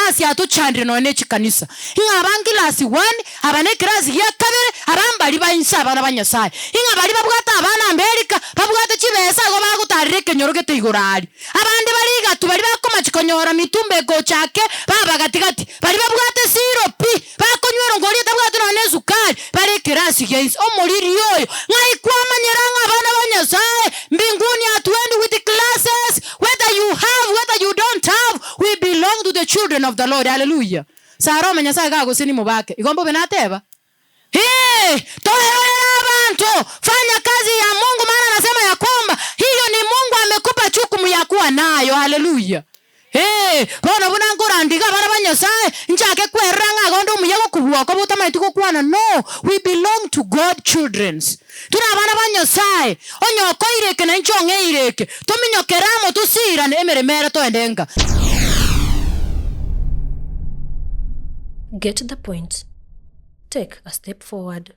class ya to chandre no ne chikanisa inga bangi class 1 abane class ya kabere abambali bayinsa abana banyasaye inga bali babugata abana America babugata chibesa go bagutarire kenyorogete igorari abandi bariga tubali bakoma chikonyora mitumbe go chake baba gatigati bali babugata siropi bakonywero ngori tabugata no ne sukari bali class yes omuriri yoyo ngai kwamanyeranga abana banyasaye mbinguni atuendi with the classes whether you have whether you don't have we belong to the children of the Lord. Hallelujah. Saro menyasaye gago sini mubake igombo benateba toherera Abanto fanya kazi ya Mungu maana anasema ya kwamba hiyo ni Mungu amekupa jukumu ya kuwa nayo. Hallelujah. Bona bunangora ndiga bana banyasaye njake kweranga gondo muyego kubuwa ko butamaitiko kwana. No, we belong to God children's. Tuna bana banyasaye onyoko ireke na nchonge ireke tuminyokeramo tusirane emeremera to endenga. Get the point. Take a step forward.